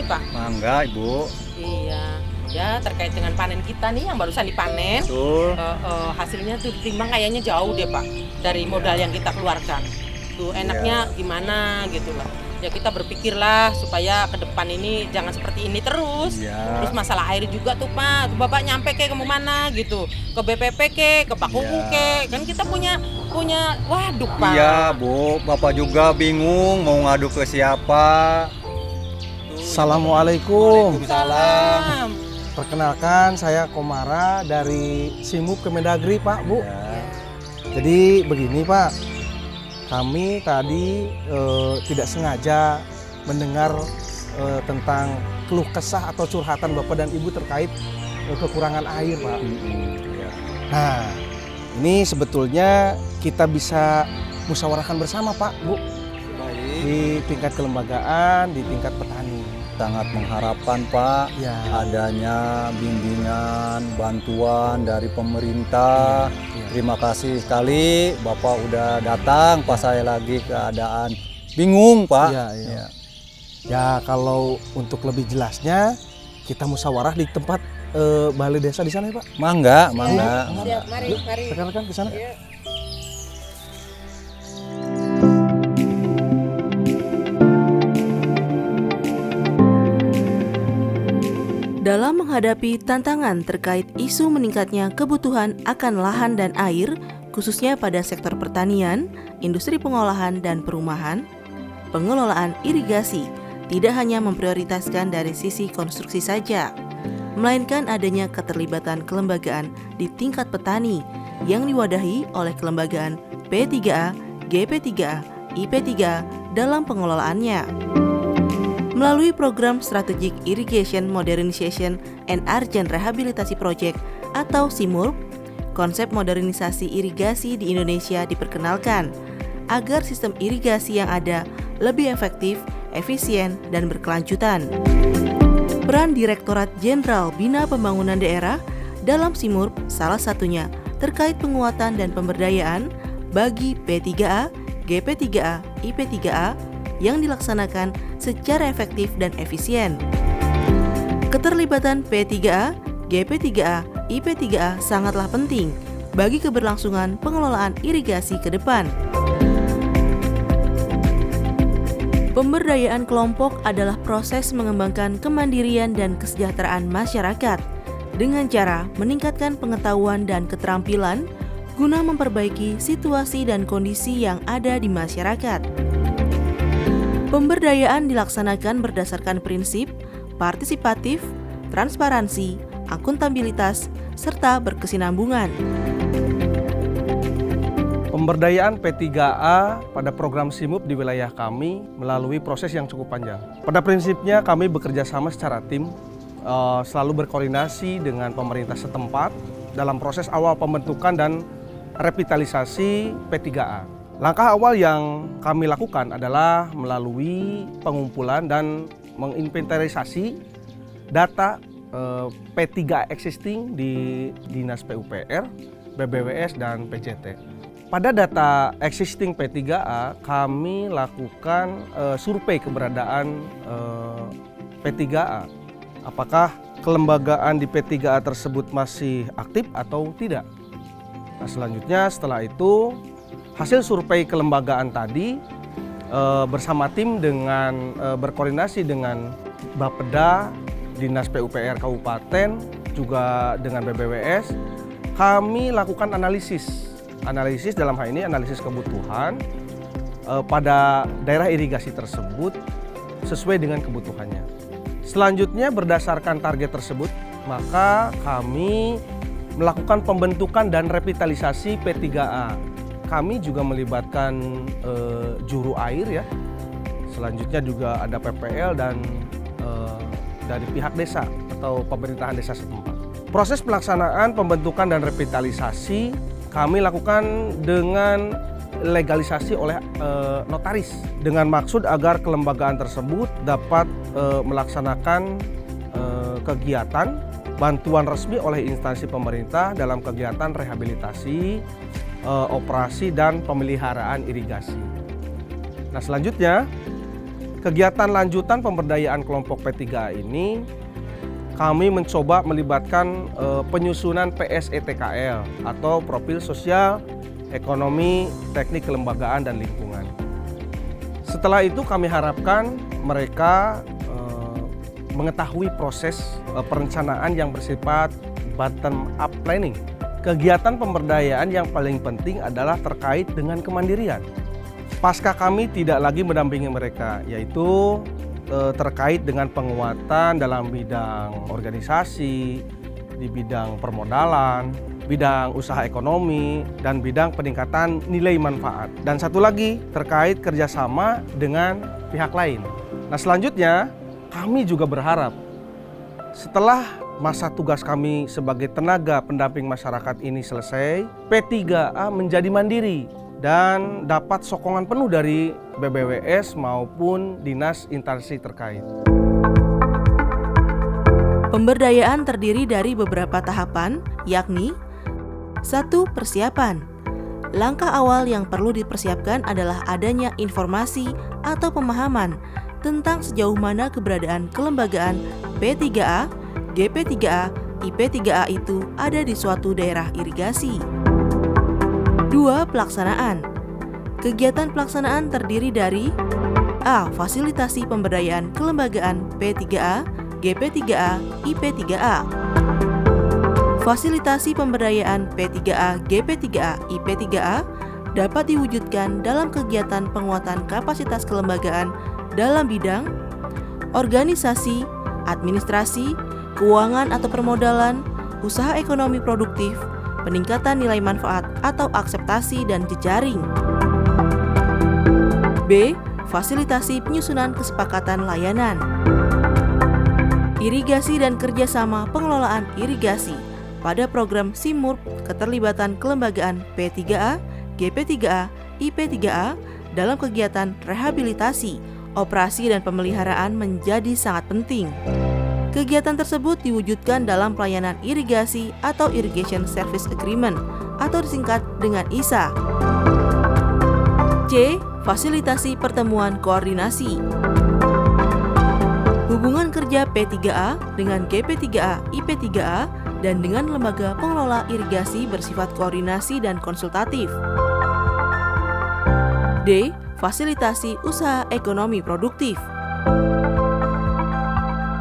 Pak? Mangga, Ibu. Iya, ya terkait dengan panen kita nih yang barusan dipanen, Betul. hasilnya tuh ditimbang kayaknya jauh deh Pak dari modal yang kita keluarkan. Tuh enaknya gimana gitu lah. Ya kita berpikirlah supaya ke depan ini jangan seperti ini terus. Iya. Terus masalah air juga tuh Pak, tuh Bapak nyampe ke mana gitu, ke BPP ke Pak Kuku kan kita punya waduk Pak. Iya, Bu. Bapak juga bingung mau ngadu ke siapa. Assalamualaikum. Waalaikumsalam. Perkenalkan saya Komara dari Simub Kemendagri Pak Bu. Ya. Jadi begini Pak, kami tadi tidak sengaja mendengar tentang keluh kesah atau curhatan Bapak dan Ibu terkait kekurangan air Pak. Ya. Nah ini sebetulnya kita bisa musyawarahkan bersama Pak Bu Baik. di tingkat kelembagaan, di tingkat petani. Sangat mengharapkan Pak Ya. adanya bimbingan, bantuan dari pemerintah. Ya. Terima kasih sekali Bapak udah datang pas saya lagi keadaan bingung Pak. Iya, iya. Ya. Ya kalau untuk lebih jelasnya kita musyawarah di tempat balai desa di sana ya Pak. Mangga. Siap, mari. Rekan-rekan ke sana. Dalam menghadapi tantangan terkait isu meningkatnya kebutuhan akan lahan dan air, khususnya pada sektor pertanian, industri pengolahan dan perumahan, pengelolaan irigasi tidak hanya memprioritaskan dari sisi konstruksi saja, melainkan adanya keterlibatan kelembagaan di tingkat petani yang diwadahi oleh kelembagaan P3A, GP3A, IP3A dalam pengelolaannya. Melalui program Strategic Irrigation Modernization and Urgent Rehabilitasi Project atau SIMURP, konsep modernisasi irigasi di Indonesia diperkenalkan agar sistem irigasi yang ada lebih efektif, efisien, dan berkelanjutan. Peran Direktorat Jenderal Bina Pembangunan Daerah dalam SIMURP salah satunya terkait penguatan dan pemberdayaan bagi P3A, GP3A, IP3A yang dilaksanakan secara efektif dan efisien. Keterlibatan P3A, GP3A, IP3A sangatlah penting bagi keberlangsungan pengelolaan irigasi ke depan. Pemberdayaan kelompok adalah proses mengembangkan kemandirian dan kesejahteraan masyarakat dengan cara meningkatkan pengetahuan dan keterampilan guna memperbaiki situasi dan kondisi yang ada di masyarakat. Pemberdayaan dilaksanakan berdasarkan prinsip partisipatif, transparansi, akuntabilitas, serta berkesinambungan. Pemberdayaan P3A pada program SIMUP di wilayah kami melalui proses yang cukup panjang. Pada prinsipnya kami bekerja sama secara tim, selalu berkoordinasi dengan pemerintah setempat dalam proses awal pembentukan dan revitalisasi P3A. Langkah awal yang kami lakukan adalah melalui pengumpulan dan menginventarisasi data P3A existing di Dinas PUPR, BBWS, dan PJT. Pada data existing P3A, kami lakukan survei keberadaan P3A. Apakah kelembagaan di P3A tersebut masih aktif atau tidak? Nah, selanjutnya setelah itu hasil survei kelembagaan tadi bersama tim dengan berkoordinasi dengan Bapeda, Dinas PUPR Kabupaten, juga dengan BBWS, kami lakukan analisis dalam hal ini analisis kebutuhan pada daerah irigasi tersebut sesuai dengan kebutuhannya. Selanjutnya berdasarkan target tersebut, maka kami melakukan pembentukan dan revitalisasi P3A. Kami juga melibatkan juru air ya. Selanjutnya juga ada PPL dan dari pihak desa atau pemerintahan desa setempat. Proses pelaksanaan pembentukan dan revitalisasi kami lakukan dengan legalisasi oleh notaris dengan maksud agar kelembagaan tersebut dapat melaksanakan kegiatan bantuan resmi oleh instansi pemerintah dalam kegiatan rehabilitasi, operasi dan pemeliharaan irigasi. Nah, selanjutnya Kegiatan lanjutan pemberdayaan kelompok P3A ini kami mencoba melibatkan penyusunan PSETKL atau Profil Sosial, Ekonomi, Teknik Kelembagaan dan Lingkungan. Setelah itu kami harapkan mereka mengetahui proses perencanaan yang bersifat bottom up planning. Kegiatan pemberdayaan yang paling penting adalah terkait dengan kemandirian. Pasca kami tidak lagi mendampingi mereka, yaitu terkait dengan penguatan dalam bidang organisasi, di bidang permodalan, bidang usaha ekonomi, dan bidang peningkatan nilai manfaat. Dan satu lagi terkait kerjasama dengan pihak lain. Nah selanjutnya kami juga berharap setelah masa tugas kami sebagai tenaga pendamping masyarakat ini selesai, P3A menjadi mandiri dan dapat sokongan penuh dari BBWS maupun dinas instansi terkait. Pemberdayaan terdiri dari beberapa tahapan, yakni 1. Persiapan. Langkah awal yang perlu dipersiapkan adalah adanya informasi atau pemahaman tentang sejauh mana keberadaan kelembagaan P3A, GP3A, IP3A itu ada di suatu daerah irigasi. 2. Pelaksanaan. Kegiatan pelaksanaan terdiri dari A. Fasilitasi pemberdayaan kelembagaan P3A, GP3A, IP3A. Fasilitasi pemberdayaan P3A, GP3A, IP3A dapat diwujudkan dalam kegiatan penguatan kapasitas kelembagaan dalam bidang organisasi, administrasi, keuangan atau permodalan, usaha ekonomi produktif, peningkatan nilai manfaat atau akseptasi dan jejaring. B. Fasilitasi penyusunan kesepakatan layanan. Irigasi dan kerjasama pengelolaan irigasi pada program SIMURP keterlibatan kelembagaan P3A, GP3A, IP3A dalam kegiatan rehabilitasi, operasi dan pemeliharaan menjadi sangat penting. Kegiatan tersebut diwujudkan dalam pelayanan irigasi atau Irrigation Service Agreement atau disingkat dengan ISA. C. Fasilitasi pertemuan koordinasi. Hubungan kerja P3A dengan GP3A, IP3A dan dengan lembaga pengelola irigasi bersifat koordinasi dan konsultatif. D. Fasilitasi usaha ekonomi produktif.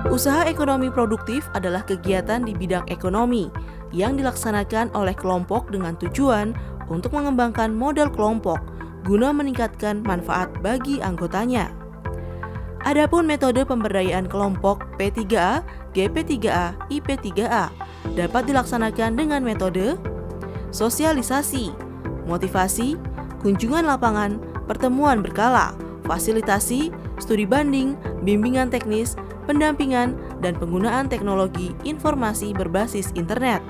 Usaha ekonomi produktif adalah kegiatan di bidang ekonomi yang dilaksanakan oleh kelompok dengan tujuan untuk mengembangkan modal kelompok guna meningkatkan manfaat bagi anggotanya. Adapun metode pemberdayaan kelompok P3A, GP3A, IP3A dapat dilaksanakan dengan metode sosialisasi, motivasi, kunjungan lapangan, pertemuan berkala, fasilitasi, studi banding, bimbingan teknis, pendampingan, dan penggunaan teknologi informasi berbasis internet.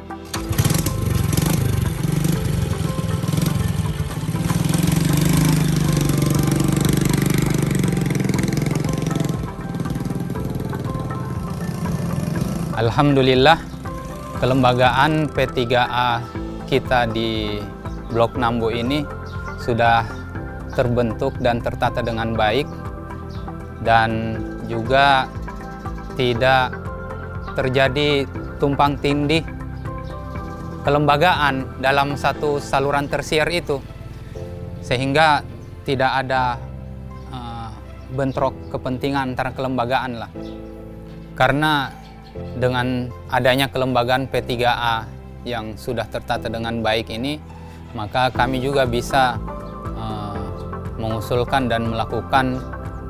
Alhamdulillah, kelembagaan P3A kita di Blok Nambo ini sudah terbentuk dan tertata dengan baik dan juga tidak terjadi tumpang tindih kelembagaan dalam satu saluran tersier itu, sehingga tidak ada bentrok kepentingan antara kelembagaan lah. Karena dengan adanya kelembagaan P3A yang sudah tertata dengan baik ini, maka kami juga bisa mengusulkan dan melakukan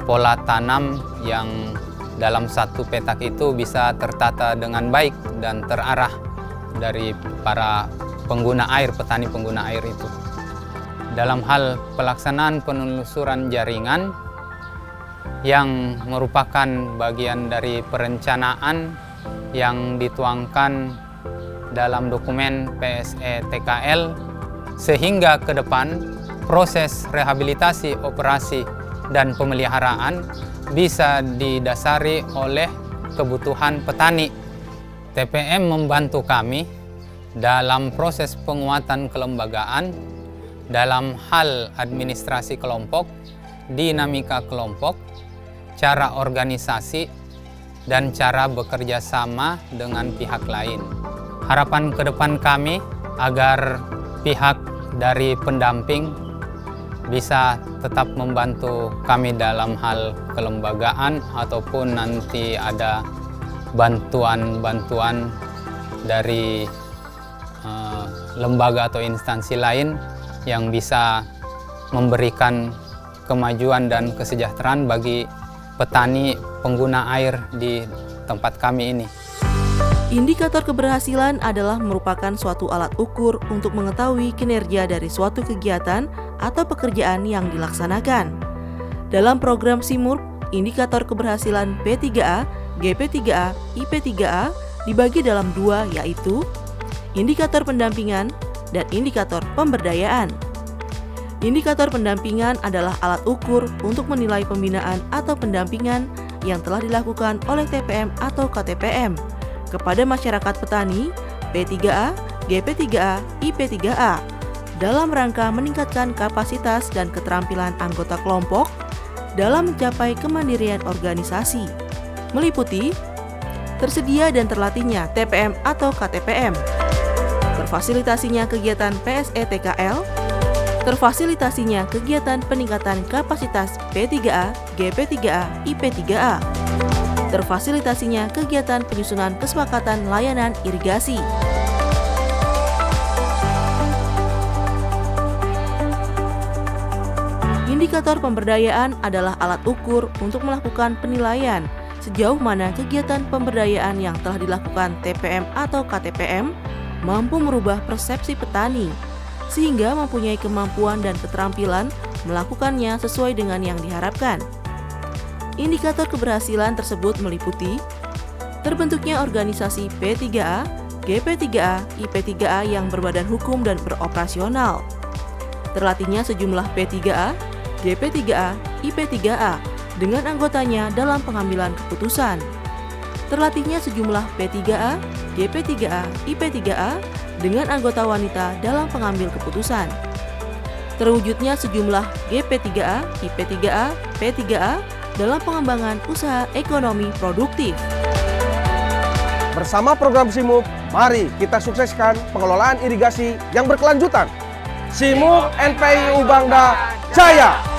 pola tanam yang dalam satu petak itu bisa tertata dengan baik dan terarah dari para pengguna air, petani pengguna air itu. Dalam hal pelaksanaan penelusuran jaringan yang merupakan bagian dari perencanaan yang dituangkan dalam dokumen PSETKL, sehingga ke depan proses rehabilitasi, operasi, dan pemeliharaan bisa didasari oleh kebutuhan petani. TPM membantu kami dalam proses penguatan kelembagaan, dalam hal administrasi kelompok, dinamika kelompok, cara organisasi, dan cara bekerja sama dengan pihak lain. Harapan ke depan kami agar pihak dari pendamping bisa tetap membantu kami dalam hal kelembagaan ataupun nanti ada bantuan-bantuan dari lembaga atau instansi lain yang bisa memberikan kemajuan dan kesejahteraan bagi petani pengguna air di tempat kami ini. Indikator keberhasilan adalah merupakan suatu alat ukur untuk mengetahui kinerja dari suatu kegiatan atau pekerjaan yang dilaksanakan. Dalam program SIMURP, indikator keberhasilan P3A, GP3A, IP3A dibagi dalam dua, yaitu indikator pendampingan dan indikator pemberdayaan. Indikator pendampingan adalah alat ukur untuk menilai pembinaan atau pendampingan yang telah dilakukan oleh TPM atau KTPM kepada masyarakat petani, P3A, GP3A, IP3A, dalam rangka meningkatkan kapasitas dan keterampilan anggota kelompok dalam mencapai kemandirian organisasi, meliputi tersedia dan terlatihnya TPM atau KTPM, terfasilitasinya kegiatan PSE-TKL, terfasilitasinya kegiatan peningkatan kapasitas P3A, GP3A, IP3A, terfasilitasinya kegiatan penyusunan kesepakatan layanan irigasi. Indikator pemberdayaan adalah alat ukur untuk melakukan penilaian sejauh mana kegiatan pemberdayaan yang telah dilakukan TPM atau KTPM mampu merubah persepsi petani, sehingga mempunyai kemampuan dan keterampilan melakukannya sesuai dengan yang diharapkan. Indikator keberhasilan tersebut meliputi terbentuknya organisasi P3A, GP3A, IP3A yang berbadan hukum dan beroperasional, terlatihnya sejumlah P3A, GP3A, IP3A dengan anggotanya dalam pengambilan keputusan, terlatihnya sejumlah P3A, GP3A, IP3A dengan anggota wanita dalam pengambil keputusan, terwujudnya sejumlah GP3A, IP3A, P3A dalam pengembangan usaha ekonomi produktif. Bersama program SIMUP, mari kita sukseskan pengelolaan irigasi yang berkelanjutan. SIMUP NPIU Bangda Jaya!